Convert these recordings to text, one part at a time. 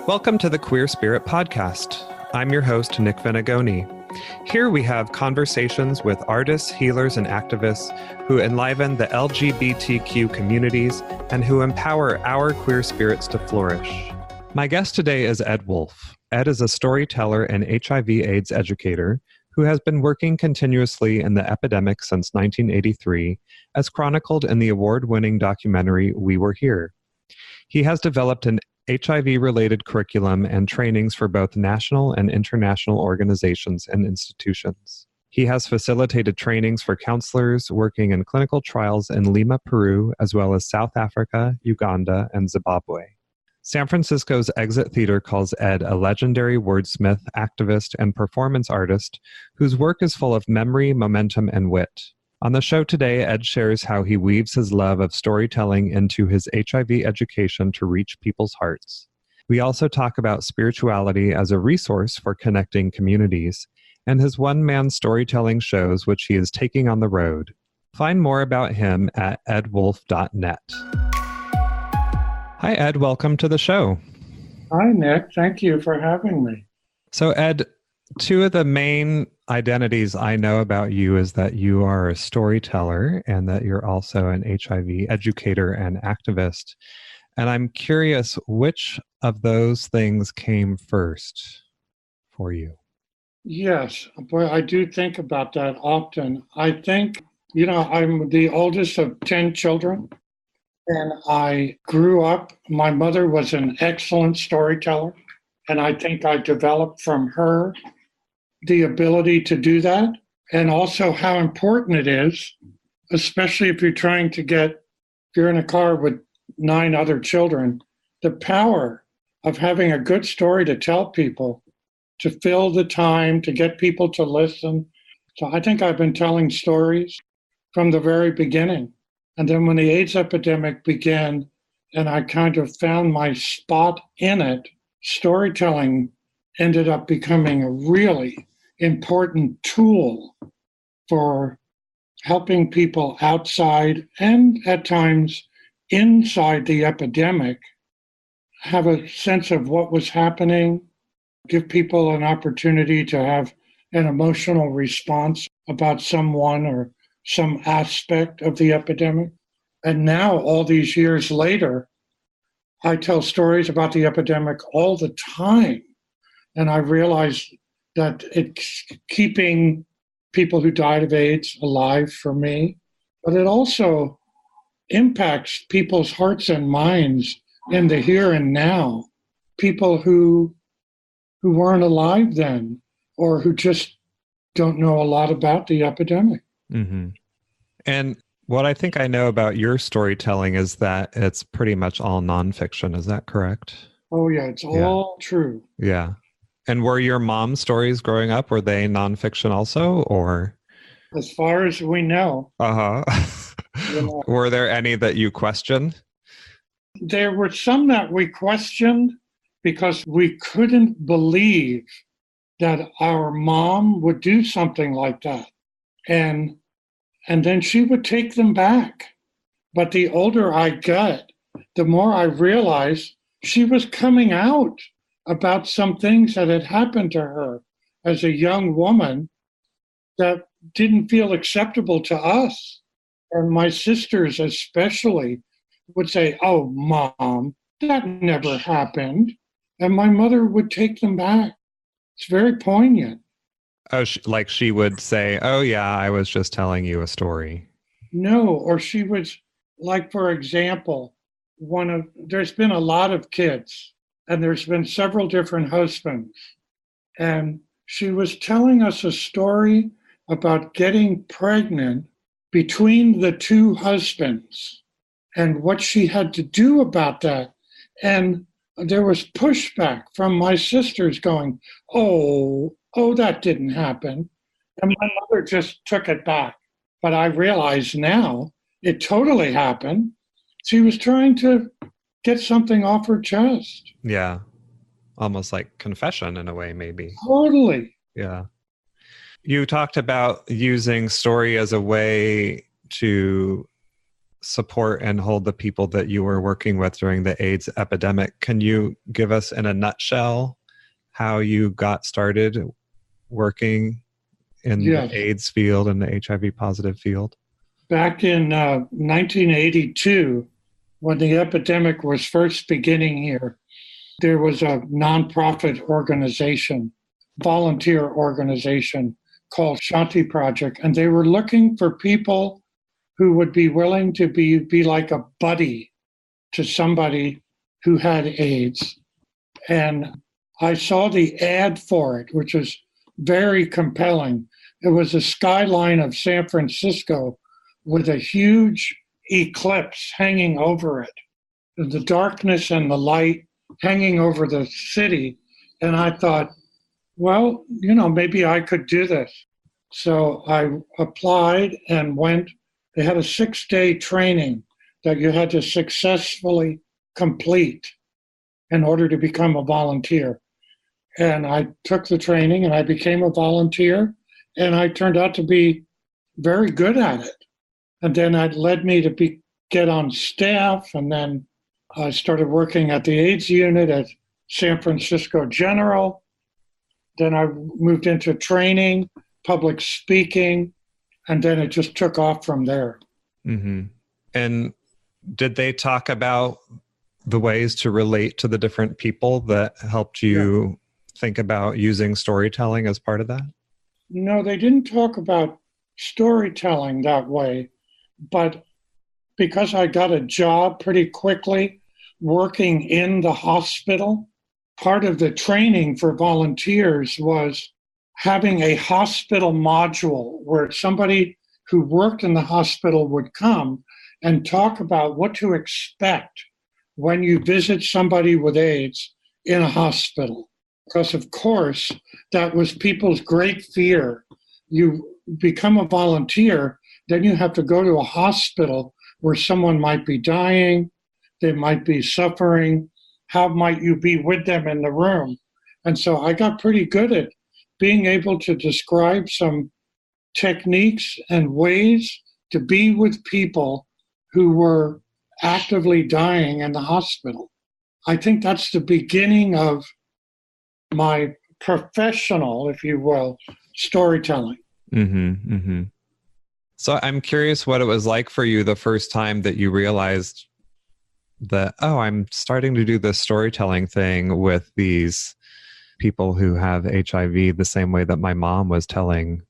Welcome to the Queer Spirit Podcast. I'm your host, Nick Venegoni. Here we have conversations with artists, healers, and activists who enliven the LGBTQ communities and who empower our queer spirits to flourish. My guest today is Ed Wolf. Ed is a storyteller and HIV/AIDS educator who has been working continuously in the epidemic since 1983, as chronicled in the award-winning documentary We Were Here. He has developed an HIV-related curriculum and trainings for both national and international organizations and institutions. He has facilitated trainings for counselors working in clinical trials in Lima, Peru, as well as South Africa, Uganda, and Zimbabwe. San Francisco's Exit Theater calls Ed a legendary wordsmith, activist, and performance artist whose work is full of memory, momentum, and wit. On the show today, Ed shares how he weaves his love of storytelling into his HIV education to reach people's hearts. We also talk about spirituality as a resource for connecting communities, and his one-man storytelling shows which he is taking on the road. Find more about him at edwolf.net. Hi, Ed. Welcome to the show. Hi, Nick. Thank you for having me. So, Ed, two of the main identities I know about you is that you are a storyteller and that you're also an HIV educator and activist. And I'm curious, which of those things came first for you? Yes, boy, I do think about that often. I think, I'm the oldest of 10 children, and I grew up. My mother was an excellent storyteller, and I think I developed from her the ability to do that, and also how important it is, especially if you're in a car with 9 other children, the power of having a good story to tell people, to fill the time, to get people to listen. So I think I've been telling stories from the very beginning. And then when the AIDS epidemic began and I kind of found my spot in it, storytelling ended up becoming a really important tool for helping people outside and at times inside the epidemic have a sense of what was happening, give people an opportunity to have an emotional response about someone or some aspect of the epidemic. And now, all these years later, I tell stories about the epidemic all the time. And I realize that it's keeping people who died of AIDS alive for me, but it also impacts people's hearts and minds in the here and now, people who weren't alive then or who just don't know a lot about the epidemic. Mm-hmm. And what I think I know about your storytelling is that it's pretty much all nonfiction. Is that correct? Oh, yeah, it's all true. Yeah. And were your mom's stories growing up, were they nonfiction also, or? As far as we know. Uh-huh. Were there any that you questioned? There were some that we questioned because we couldn't believe that our mom would do something like that. And then she would take them back. But the older I got, the more I realized she was coming out about some things that had happened to her as a young woman that didn't feel acceptable to us. And my sisters especially would say, "Oh, Mom, that never happened." And my mother would take them back. It's very poignant. Oh, she would say, "Oh, yeah, I was just telling you a story." No, or she was like, for example, there's been a lot of kids and there's been several different husbands. And she was telling us a story about getting pregnant between the 2 husbands and what she had to do about that. And there was pushback from my sisters going, oh, that didn't happen. And my mother just took it back. But I realize now it totally happened. She was trying to get something off her chest. Yeah. Almost like confession in a way, maybe. Totally. Yeah. You talked about using story as a way to support and hold the people that you were working with during the AIDS epidemic. Can you give us in a nutshell how you got started working in Yes. the AIDS field and the HIV positive field? Back in 1982, when the epidemic was first beginning here, there was a nonprofit organization, volunteer organization called Shanti Project, and they were looking for people who would be willing to be like a buddy to somebody who had AIDS. And I saw the ad for it, which was very compelling. It was a skyline of San Francisco with a huge eclipse hanging over it, the darkness and the light hanging over the city. And I thought, well, maybe I could do this. So I applied and went. They had a 6-day training that you had to successfully complete in order to become a volunteer. And I took the training and I became a volunteer, and I turned out to be very good at it. And then that led me to get on staff, and then I started working at the AIDS unit at San Francisco General. Then I moved into training, public speaking, and then it just took off from there. Mm-hmm. And did they talk about the ways to relate to the different people that helped you think about using storytelling as part of that? No, they didn't talk about storytelling that way, but because I got a job pretty quickly working in the hospital, part of the training for volunteers was having a hospital module where somebody who worked in the hospital would come and talk about what to expect when you visit somebody with AIDS in a hospital. Because, of course, that was people's great fear. You become a volunteer, then you have to go to a hospital where someone might be dying, they might be suffering. How might you be with them in the room? And so I got pretty good at being able to describe some techniques and ways to be with people who were actively dying in the hospital. I think that's the beginning of my professional, if you will, storytelling. Mm-hmm, mm-hmm. So I'm curious what it was like for you the first time that you realized that, oh, I'm starting to do this storytelling thing with these people who have HIV the same way that my mom was telling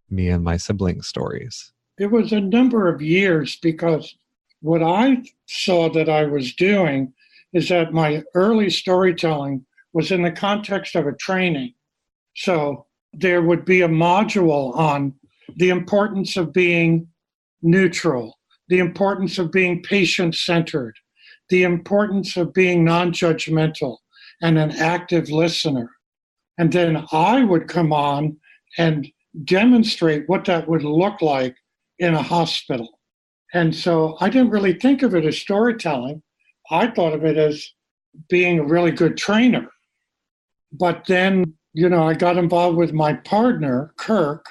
me and my siblings stories. It was a number of years, because what I saw that I was doing is that my early storytelling was in the context of a training. So there would be a module on the importance of being neutral, the importance of being patient-centered, the importance of being non-judgmental and an active listener. And then I would come on and demonstrate what that would look like in a hospital. And so I didn't really think of it as storytelling. I thought of it as being a really good trainer. But then, I got involved with my partner, Kirk,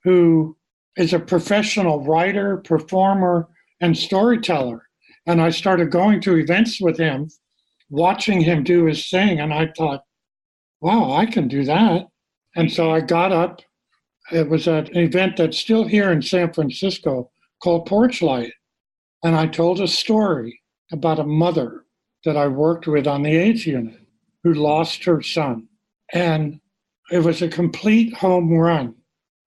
who is a professional writer, performer, and storyteller. And I started going to events with him, watching him do his thing. And I thought, wow, I can do that. And so I got up. It was an event that's still here in San Francisco called Porch Light. And I told a story about a mother that I worked with on the AIDS unit who lost her son. And it was a complete home run.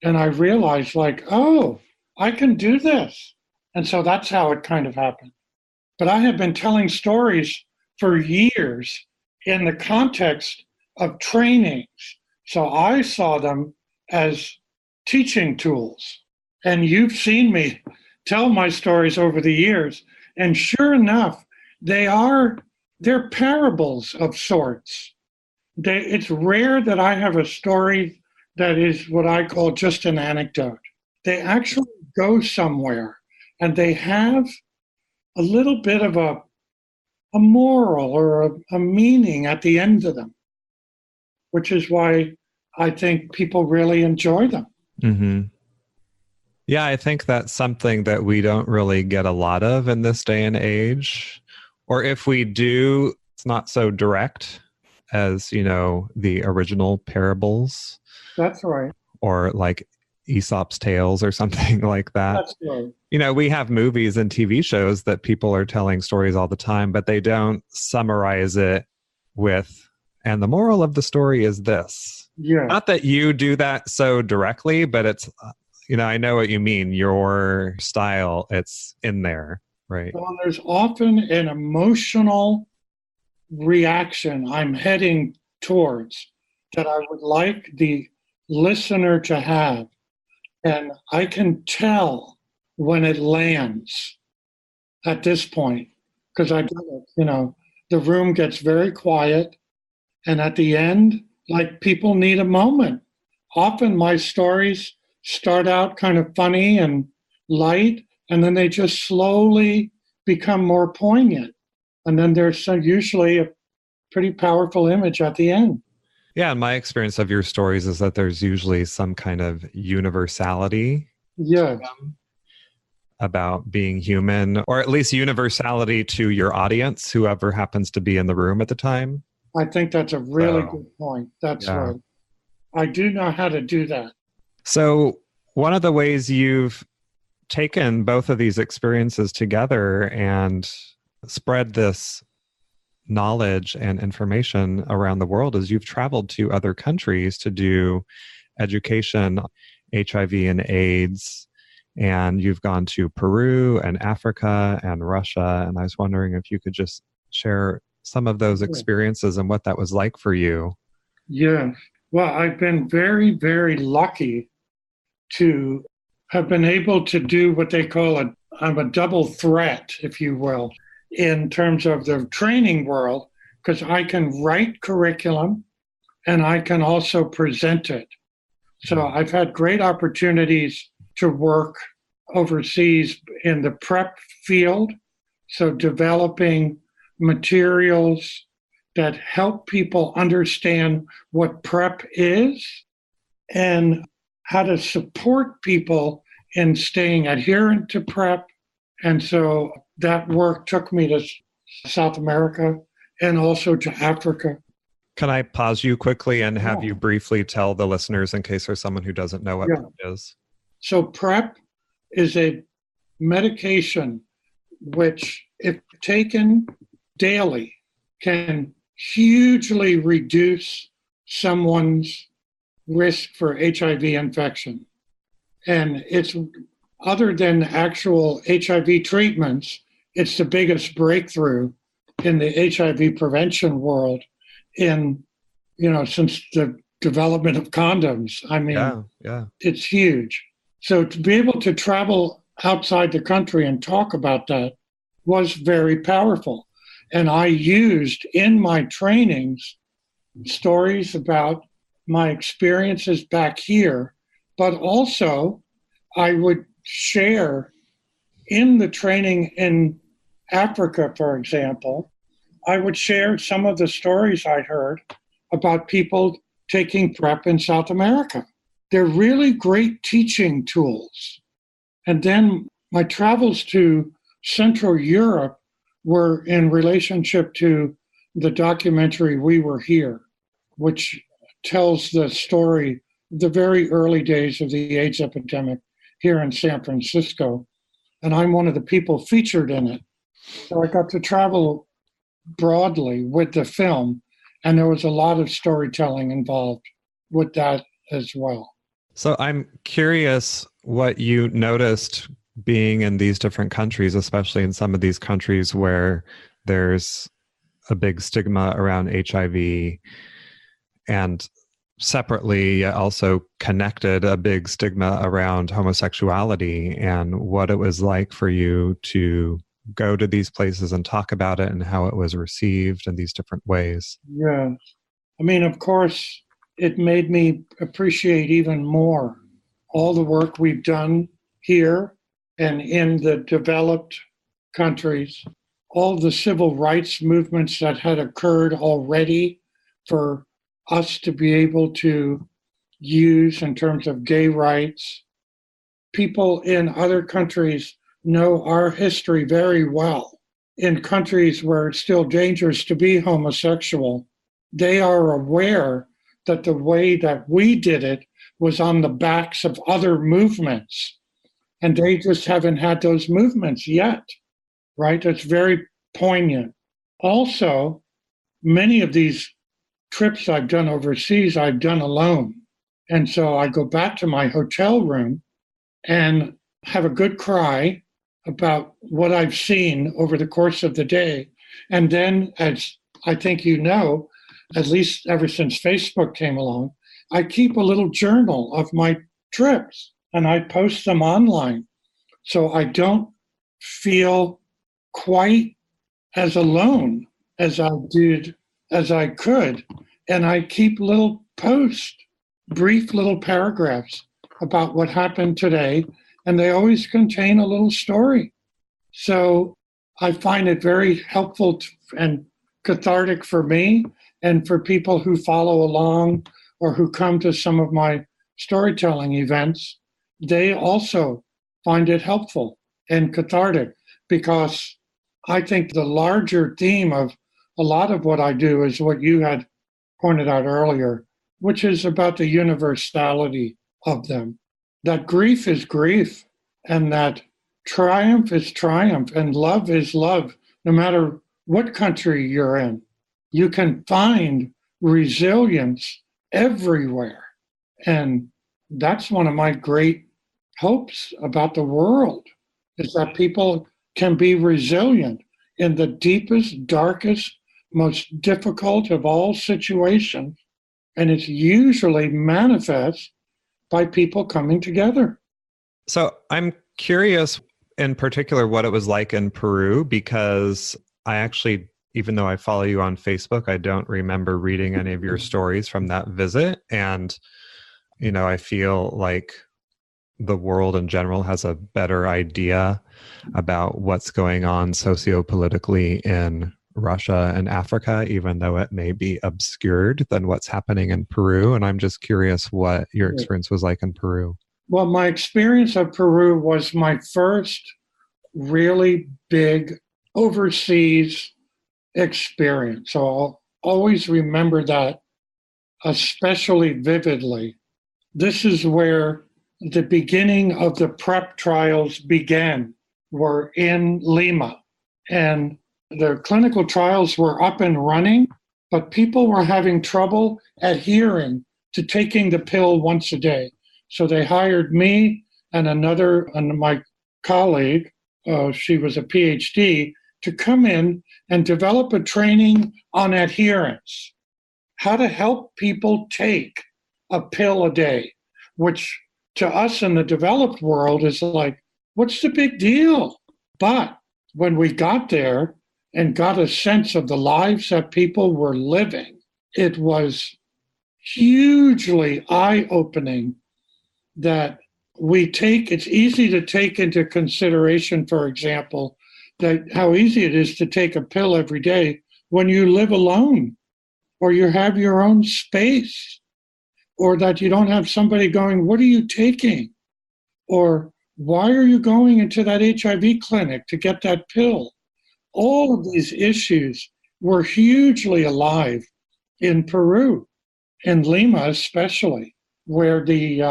And I realized, oh, I can do this. And so that's how it kind of happened. But I have been telling stories for years in the context of trainings. So I saw them as teaching tools. And you've seen me tell my stories over the years. And sure enough, they're parables of sorts. It's rare that I have a story that is what I call just an anecdote. They actually go somewhere, and they have a little bit of a moral or a meaning at the end of them, which is why I think people really enjoy them. Mm-hmm. Yeah, I think that's something that we don't really get a lot of in this day and age. Or if we do, it's not so direct as, the original parables That's right. or like Aesop's tales or something like that. That's right. We have movies and TV shows that people are telling stories all the time, but they don't summarize it with, and the moral of the story is this. Yeah. Not that you do that so directly, but it's, I know what you mean. Your style, it's in there, right? Well, there's often an emotional reaction I'm heading towards that I would like the listener to have. And I can tell when it lands at this point because I get it. The room gets very quiet. And at the end, like people need a moment. Often my stories start out kind of funny and light, and then they just slowly become more poignant. And then there's usually a pretty powerful image at the end. Yeah, and my experience of your stories is that there's usually some kind of universality Yeah, about being human, or at least universality to your audience, whoever happens to be in the room at the time. I think that's a really So, good point. That's yeah. right. I do know how to do that. So, one of the ways you've taken both of these experiences together and spread this knowledge and information around the world is you've traveled to other countries to do education, HIV and AIDS, and you've gone to Peru and Africa and Russia. And I was wondering if you could just share some of those experiences and what that was like for you. Yeah. Well, I've been very, very lucky to have been able to do what they call I'm a double threat, if you will, in terms of the training world, because I can write curriculum and I can also present it. So I've had great opportunities to work overseas in the prep field. So developing materials that help people understand what prep is and how to support people in staying adherent to prep. And so that work took me to South America and also to Africa. Can I pause you quickly and have you briefly tell the listeners, in case there's someone who doesn't know what PrEP is? So PrEP is a medication which, if taken daily, can hugely reduce someone's risk for HIV infection. And it's, other than actual HIV treatments, it's the biggest breakthrough in the HIV prevention world since the development of condoms. I mean, It's huge. So to be able to travel outside the country and talk about that was very powerful. And I used in my trainings stories about my experiences back here, but also I would share in the training in Africa, for example, I would share some of the stories I'd heard about people taking PrEP in South America. They're really great teaching tools. And then my travels to Central Europe were in relationship to the documentary We Were Here, which tells the story, the very early days of the AIDS epidemic here in San Francisco. And I'm one of the people featured in it. So I got to travel broadly with the film, and there was a lot of storytelling involved with that as well. So I'm curious what you noticed being in these different countries, especially in some of these countries where there's a big stigma around HIV, and separately also connected a big stigma around homosexuality, and what it was like for you to go to these places and talk about it and how it was received in these different ways. Yeah. I mean, of course, it made me appreciate even more all the work we've done here and in the developed countries, all the civil rights movements that had occurred already for us to be able to use in terms of gay rights. people in other countries know our history very well. In countries where it's still dangerous to be homosexual, they are aware that the way that we did it was on the backs of other movements. And they just haven't had those movements yet, right? It's very poignant. Also, many of these trips I've done overseas, I've done alone. And so I go back to my hotel room and have a good cry about what I've seen over the course of the day. And then, as I think you know, at least ever since Facebook came along, I keep a little journal of my trips and I post them online. So I don't feel quite as alone as I did, as I could. And I keep little posts, brief little paragraphs about what happened today, and they always contain a little story. So I find it very helpful and cathartic for me and for people who follow along or who come to some of my storytelling events. They also find it helpful and cathartic, because I think the larger theme of a lot of what I do is what you had pointed out earlier, which is about the universality of them. That grief is grief, and that triumph is triumph, and love is love, no matter what country you're in. You can find resilience everywhere. And that's one of my great hopes about the world, is that people can be resilient in the deepest, darkest, most difficult of all situations. And it's usually manifest by people coming together. So I'm curious in particular what it was like in Peru, because I actually, even though I follow you on Facebook, I don't remember reading any of your stories from that visit. And, I feel like the world in general has a better idea about what's going on sociopolitically in Russia and Africa, even though it may be obscured than what's happening in Peru. And I'm just curious what your experience was like in Peru. Well, my experience of Peru was my first really big overseas experience. So I'll always remember that especially vividly. This is where the beginning of the PrEP trials began, were in Lima. And the clinical trials were up and running, but people were having trouble adhering to taking the pill once a day. So they hired me and my colleague, she was a PhD, to come in and develop a training on adherence, how to help people take a pill a day, which to us in the developed world is like, what's the big deal? But when we got there and got a sense of the lives that people were living, it was hugely eye-opening that it's easy to take into consideration, for example, that how easy it is to take a pill every day when you live alone, or you have your own space, or that you don't have somebody going, what are you taking? Or why are you going into that HIV clinic to get that pill? All of these issues were hugely alive in Peru, in Lima especially, where the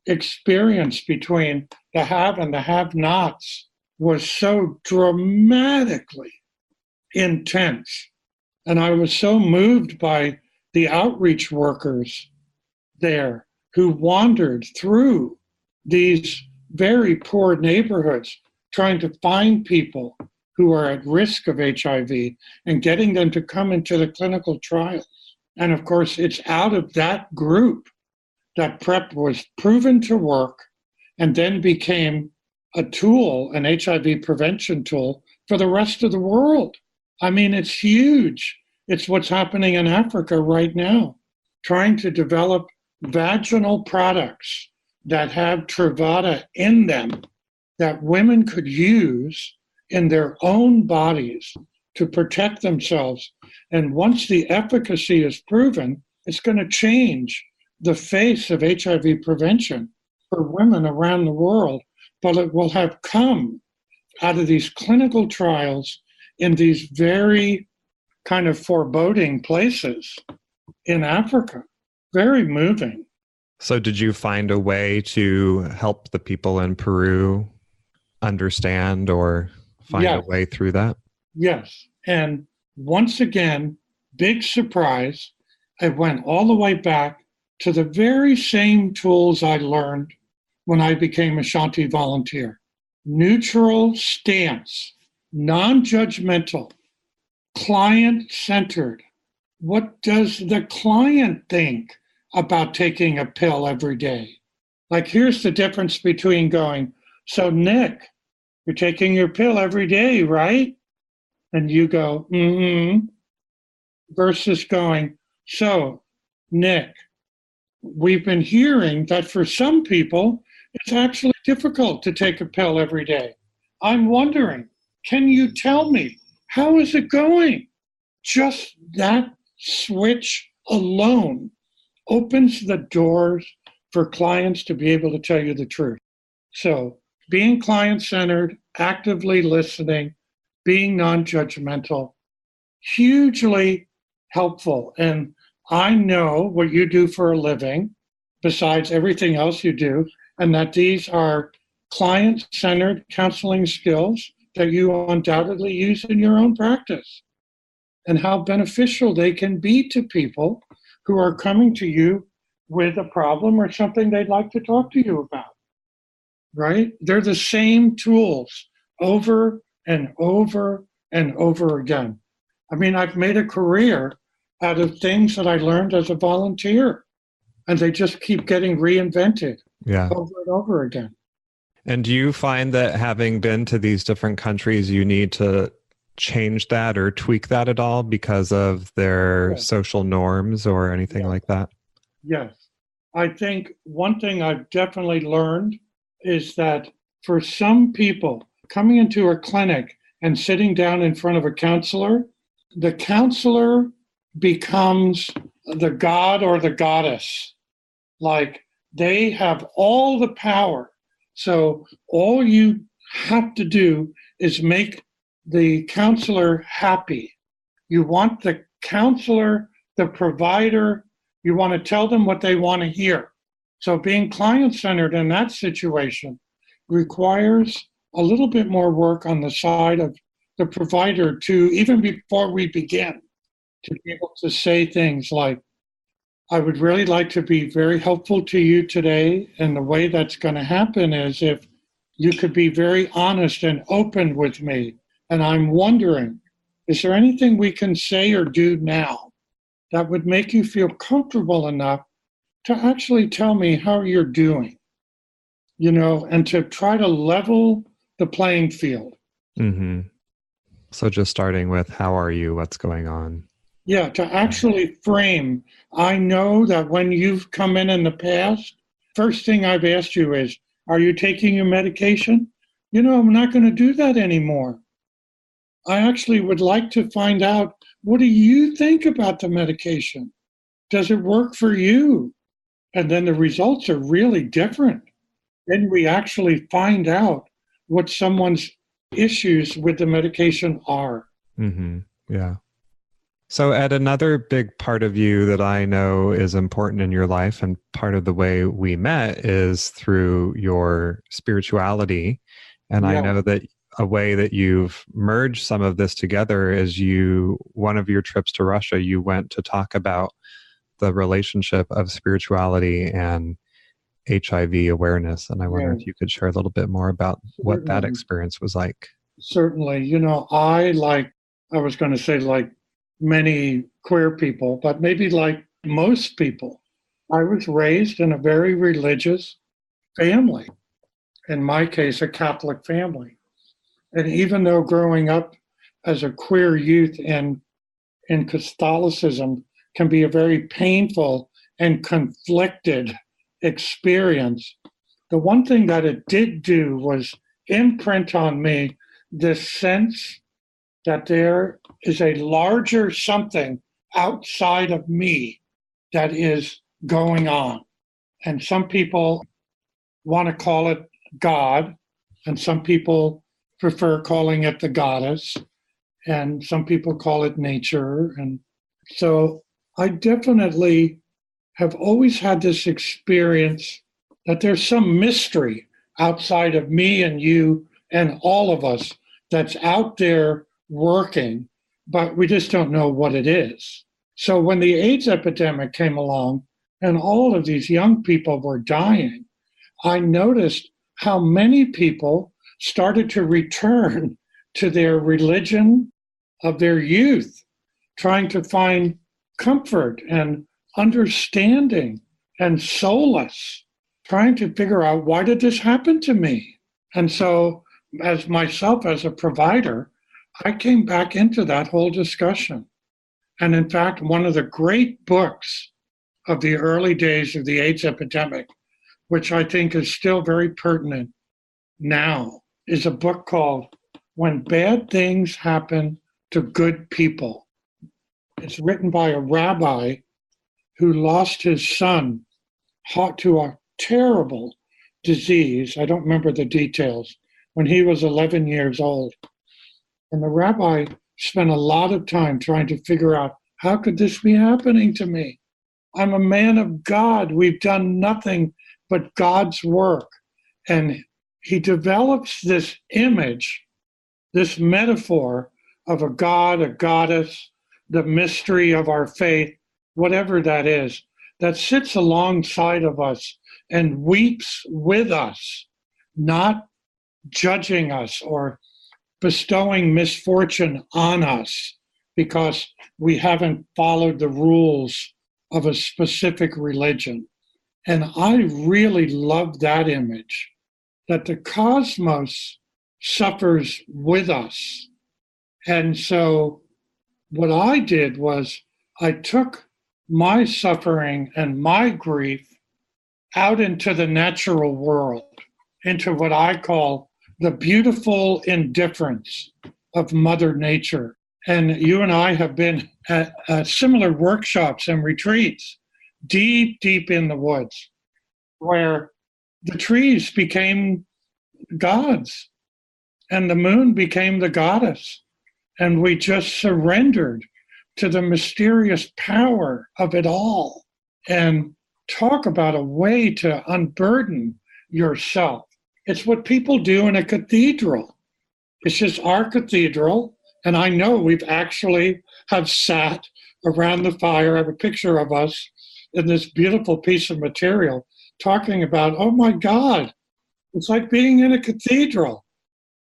experience between the have and the have-nots was so dramatically intense. And I was so moved by the outreach workers there who wandered through these very poor neighborhoods trying to find people who are at risk of HIV and getting them to come into the clinical trials. And of course, it's out of that group that PrEP was proven to work and then became a tool, an HIV prevention tool for the rest of the world. I mean, it's huge. It's what's happening in Africa right now, trying to develop vaginal products that have Truvada in them that women could use in their own bodies to protect themselves. And once the efficacy is proven, it's going to change the face of HIV prevention. for women around the world, but it will have come out of these clinical trials in these very kind of foreboding places in Africa. Very moving. So did you find a way to help the people in Peru understand or find a way through that? Yes. And once again, big surprise, I went all the way back to the very same tools I learned when I became a Shanti volunteer. Neutral stance, non-judgmental, client-centered. What does the client think about taking a pill every day? Like, here's the difference between going, so Nick, you're taking your pill every day, right? And you go, mm-hmm. Versus going, so Nick, we've been hearing that for some people, it's actually difficult to take a pill every day. I'm wondering, can you tell me, how is it going? Just that switch alone opens the doors for clients to be able to tell you the truth. So being client-centered, actively listening, being non-judgmental, hugely helpful. And I know what you do for a living, besides everything else you do, and that these are client-centered counseling skills that you undoubtedly use in your own practice, and how beneficial they can be to people who are coming to you with a problem or something they'd like to talk to you about, right? They're the same tools over and over and over again. I mean, I've made a career out of things that I learned as a volunteer, and they just keep getting reinvented over and over again. And do you find that having been to these different countries, you need to change that or tweak that at all because of their social norms or anything like that? Yes. I think one thing I've definitely learned is that for some people, coming into a clinic and sitting down in front of a counselor, the counselor becomes the god or the goddess. Like, they have all the power. So all you have to do is make the counselor happy. You want the counselor, the provider, you want to tell them what they want to hear. So being client-centered in that situation requires a little bit more work on the side of the provider to, even before we begin, to be able to say things like, I would really like to be very helpful to you today. And the way that's going to happen is if you could be very honest and open with me. And I'm wondering, is there anything we can say or do now that would make you feel comfortable enough to actually tell me how you're doing, and to try to level the playing field. Mm-hmm. So just starting with, how are you? What's going on? Yeah, to actually frame. I know that when you've come in the past, first thing I've asked you is, are you taking your medication? I'm not going to do that anymore. I actually would like to find out, what do you think about the medication? Does it work for you? And then the results are really different. Then we actually find out what someone's issues with the medication are. Mm-hmm. Yeah. So Ed, another big part of you that I know is important in your life, and part of the way we met is through your spirituality. And I know that a way that you've merged some of this together is one of your trips to Russia, you went to talk about the relationship of spirituality and HIV awareness. And I wonder if you could share a little bit more about what that experience was like. Certainly. I was going to say like many queer people, but maybe like most people, I was raised in a very religious family. In my case, a Catholic family. And even though growing up as a queer youth in Catholicism can be a very painful and conflicted experience, the one thing that it did do was imprint on me this sense that there is a larger something outside of me that is going on. And some people want to call it God, and some people prefer calling it the goddess, and some people call it nature. And so I definitely have always had this experience that there's some mystery outside of me and you and all of us that's out there working, but we just don't know what it is. So when the AIDS epidemic came along and all of these young people were dying, I noticed how many people started to return to their religion of their youth, trying to find comfort and understanding and solace, trying to figure out, why did this happen to me? And so as myself as a provider, I came back into that whole discussion. And in fact, one of the great books of the early days of the AIDS epidemic, which I think is still very pertinent now, is a book called When Bad Things Happen to Good People. It's written by a rabbi who lost his son to a terrible disease. I don't remember the details, when he was 11 years old. And the rabbi spent a lot of time trying to figure out, how could this be happening to me? I'm a man of God. We've done nothing but God's work. And he develops this image, this metaphor of a God, a goddess, the mystery of our faith, whatever that is, that sits alongside of us and weeps with us, not judging us or bestowing misfortune on us because we haven't followed the rules of a specific religion. And I really love that image, that the cosmos suffers with us. And so what I did was I took my suffering and my grief out into the natural world, into what I call the beautiful indifference of Mother Nature. And you and I have been at similar workshops and retreats deep, deep in the woods, where the trees became gods and the moon became the goddess. And we just surrendered to the mysterious power of it all. And talk about a way to unburden yourself. It's what people do in a cathedral. It's just our cathedral. And I know we've actually have sat around the fire. I have a picture of us in this beautiful piece of material talking about, oh my God, it's like being in a cathedral.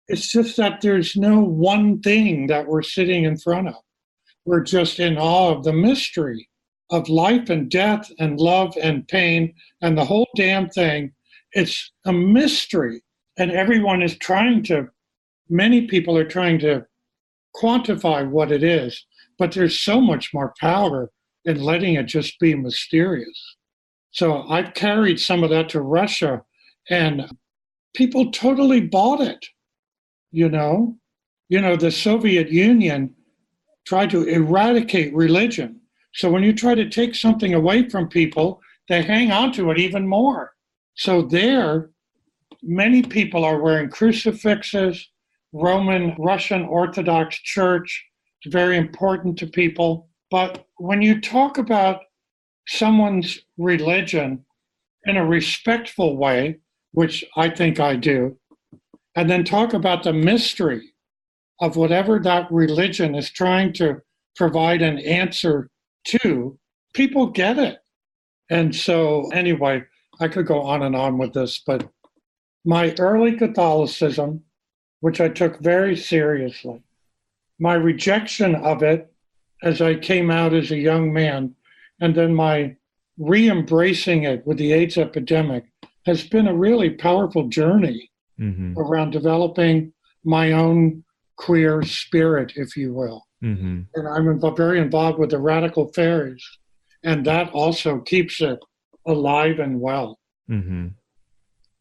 It's just that there's no one thing that we're sitting in front of. We're just in awe of the mystery of life and death and love and pain and the whole damn thing. It's a mystery. And everyone is many people are trying to quantify what it is, but there's so much more power in letting it just be mysterious. So I've carried some of that to Russia, and people totally bought it. The Soviet Union tried to eradicate religion. So when you try to take something away from people, they hang on to it even more. So there, many people are wearing crucifixes. Russian Orthodox Church is very important to people. But when you talk about someone's religion in a respectful way, which I think I do, and then talk about the mystery of whatever that religion is trying to provide an answer to, people get it. And so anyway, I could go on and on with this, but my early Catholicism, which I took very seriously, my rejection of it as I came out as a young man, and then my re-embracing it with the AIDS epidemic has been a really powerful journey around developing my own queer spirit, if you will. And I'm very involved with the Radical Fairies, and that also keeps it alive and well. And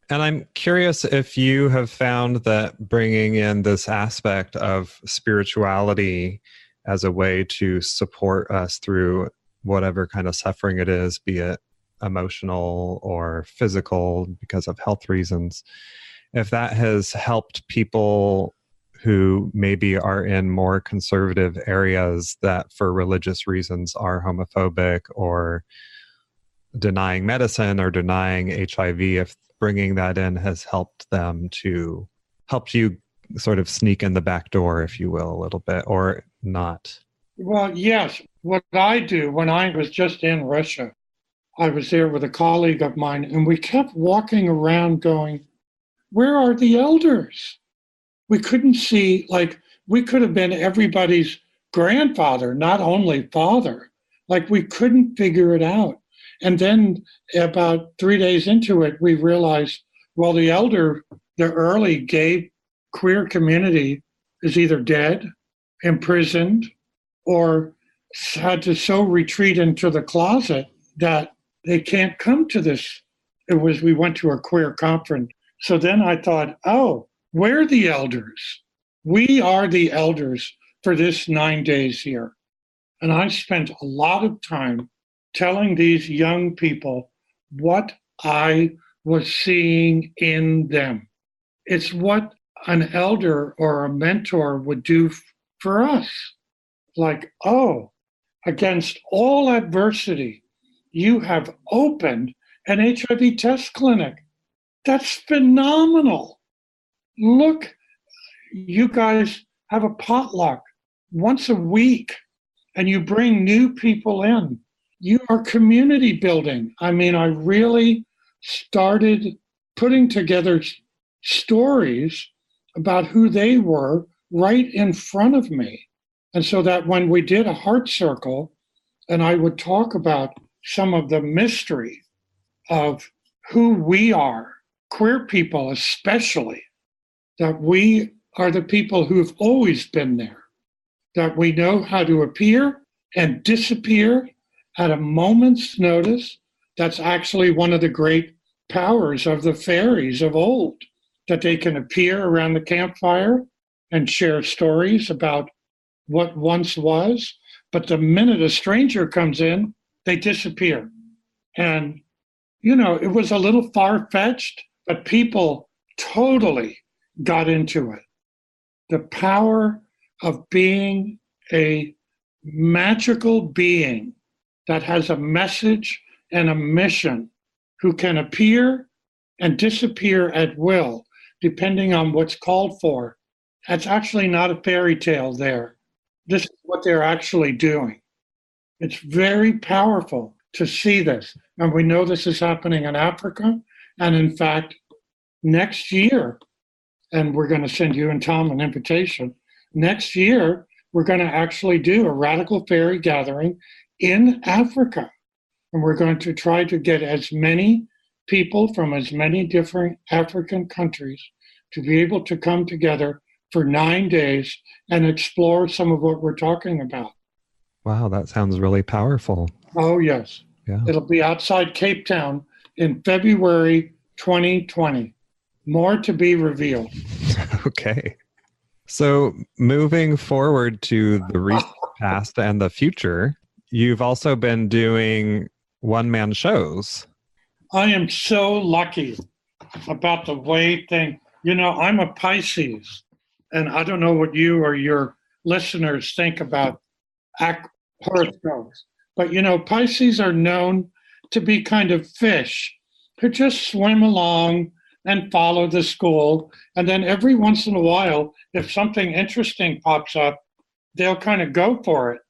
I'm curious if you have found that bringing in this aspect of spirituality as a way to support us through whatever kind of suffering it is, be it emotional or physical because of health reasons, if that has helped people who maybe are in more conservative areas that for religious reasons are homophobic or denying medicine or denying HIV, if bringing that in has helped you sort of sneak in the back door, if you will, a little bit, or not. Well, yes. What I do when I was just in Russia, I was there with a colleague of mine, and we kept walking around going, where are the elders? We couldn't see, like, we could have been everybody's grandfather, not only father. Like, we couldn't figure it out. And then about 3 days into it, we realized, well, the early gay queer community is either dead, imprisoned, or had to so retreat into the closet that they can't come to this. We went to a queer conference. So then I thought, oh, we're the elders. We are the elders for this 9 days here. And I spent a lot of time telling these young people what I was seeing in them. It's what an elder or a mentor would do for us. Like, oh, against all adversity, you have opened an HIV test clinic. That's phenomenal. Look, you guys have a potluck once a week and you bring new people in. You are community building. I mean, I really started putting together stories about who they were right in front of me. And so that when we did a heart circle and I would talk about some of the mystery of who we are, queer people especially, that we are the people who've always been there, that we know how to appear and disappear at a moment's notice. That's actually one of the great powers of the fairies of old, that they can appear around the campfire and share stories about what once was, but the minute a stranger comes in, they disappear. And, it was a little far-fetched, but people totally got into it. The power of being a magical being that has a message and a mission, who can appear and disappear at will, depending on what's called for. That's actually not a fairy tale there. This is what they're actually doing. It's very powerful to see this. And we know this is happening in Africa. And in fact, next year, and we're going to send you and Tom an invitation, next year, we're going to actually do a radical fairy gathering in Africa. And we're going to try to get as many people from as many different African countries to be able to come together for 9 days and explore some of what we're talking about. Wow, that sounds really powerful. Oh, yes. Yeah. It'll be outside Cape Town in February 2020. More to be revealed. Okay. So moving forward to the recent past and the future, you've also been doing one-man shows. I am so lucky about the way I'm a Pisces, and I don't know what you or your listeners think about horoscopes, but Pisces are known to be kind of fish who just swim along and follow the school. And then every once in a while, if something interesting pops up, they'll kind of go for it.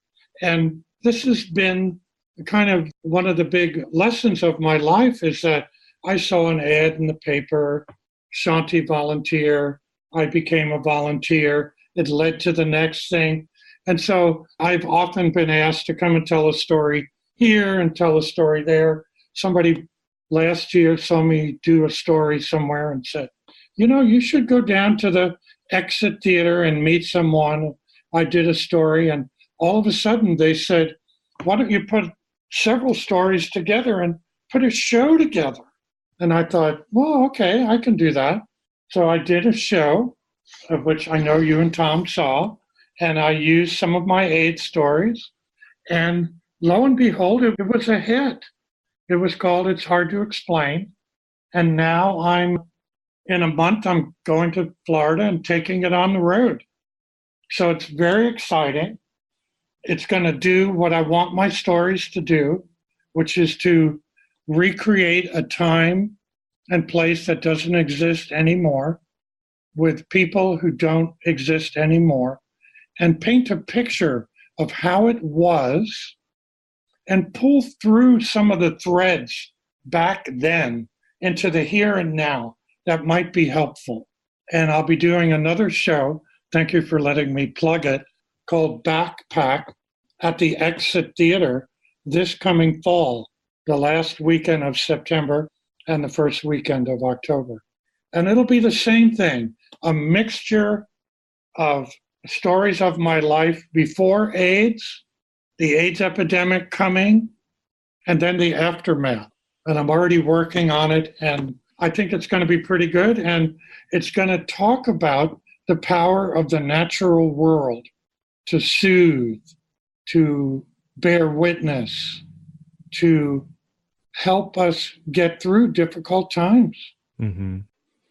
And this has been kind of one of the big lessons of my life, is that I saw an ad in the paper, Shanti volunteer. I became a volunteer. It led to the next thing. And so I've often been asked to come and tell a story here and tell a story there. Somebody last year saw me do a story somewhere and said, you should go down to the Exit Theater and meet someone. I did a story, and all of a sudden they said, why don't you put several stories together and put a show together? And I thought, well, okay, I can do that. So I did a show, of which I know you and Tom saw, and I used some of my AIDS stories. And lo and behold, it was a hit. It was called It's Hard to Explain. And now in a month, I'm going to Florida and taking it on the road. So it's very exciting. It's going to do what I want my stories to do, which is to recreate a time and place that doesn't exist anymore with people who don't exist anymore, and paint a picture of how it was and pull through some of the threads back then into the here and now that might be helpful. And I'll be doing another show, thank you for letting me plug it, called Backpack at the Exit Theater this coming fall, the last weekend of September and the first weekend of October. And it'll be the same thing, a mixture of stories of my life before AIDS, the AIDS epidemic coming, and then the aftermath. And I'm already working on it, and I think it's going to be pretty good. And it's going to talk about the power of the natural world to soothe, to bear witness, to help us get through difficult times. Mm-hmm.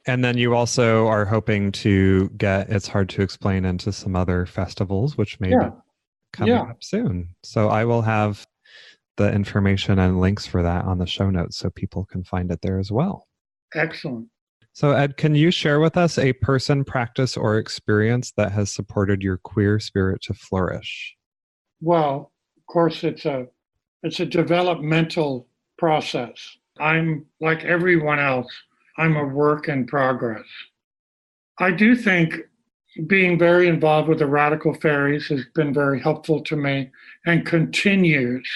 And then you also are hoping to get It's Hard to Explain into some other festivals, which may be coming up soon. So I will have the information and links for that on the show notes so people can find it there as well. Excellent. So Ed, can you share with us a person, practice, or experience that has supported your queer spirit to flourish? Well, of course, it's a developmental process. I'm like everyone else. I'm a work in progress. I do think being very involved with the Radical Fairies has been very helpful to me and continues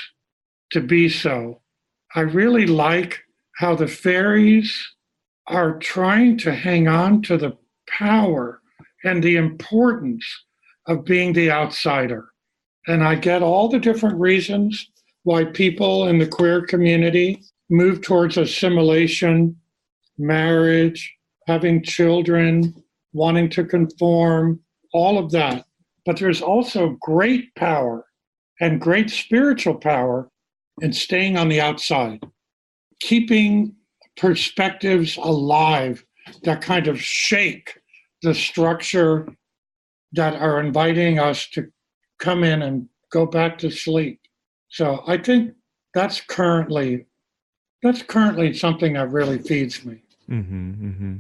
to be so. I really like how the fairies are trying to hang on to the power and the importance of being the outsider. And I get all the different reasons why people in the queer community move towards assimilation, marriage, having children, wanting to conform, all of that. But there's also great power and great spiritual power in staying on the outside, keeping perspectives alive that kind of shake the structure that are inviting us to come in and go back to sleep. So I think that's currently something that really feeds me. Mm-hmm, mm-hmm.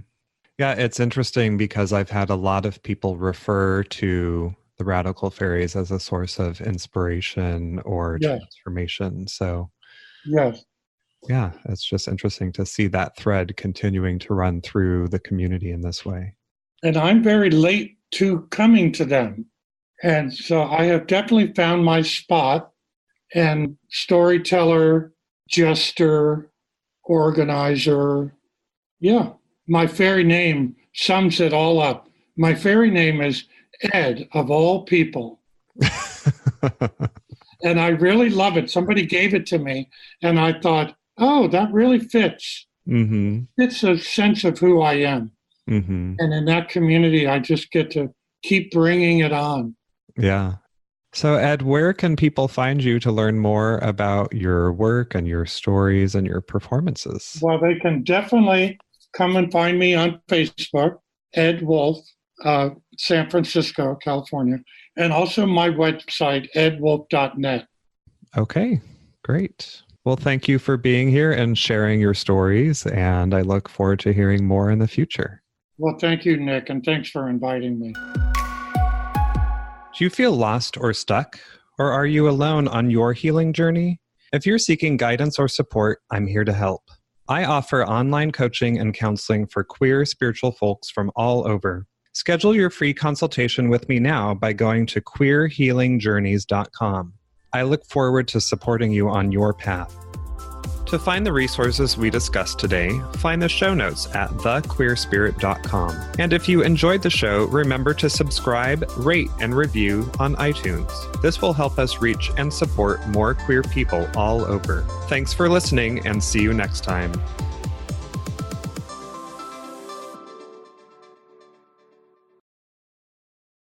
Yeah, it's interesting because I've had a lot of people refer to the Radical Fairies as a source of inspiration or transformation. So yes. Yeah, it's just interesting to see that thread continuing to run through the community in this way. And I'm very late to coming to them. And so I have definitely found my spot, and storyteller, jester, organizer. Yeah, my fairy name sums it all up. My fairy name is Ed, of all people. And I really love it. Somebody gave it to me, and I thought, oh, that really fits. Mm-hmm. It's a sense of who I am. Mm-hmm. And in that community, I just get to keep bringing it on. Yeah. So, Ed, where can people find you to learn more about your work and your stories and your performances? Well, they can definitely come and find me on Facebook, Ed Wolf, San Francisco, California, and also my website, edwolf.net. Okay, great. Well, thank you for being here and sharing your stories, and I look forward to hearing more in the future. Well, thank you, Nick, and thanks for inviting me. Do you feel lost or stuck, or are you alone on your healing journey? If you're seeking guidance or support, I'm here to help. I offer online coaching and counseling for queer spiritual folks from all over. Schedule your free consultation with me now by going to queerhealingjourneys.com. I look forward to supporting you on your path. To find the resources we discussed today, find the show notes at thequeerspirit.com. And if you enjoyed the show, remember to subscribe, rate, and review on iTunes. This will help us reach and support more queer people all over. Thanks for listening, and see you next time.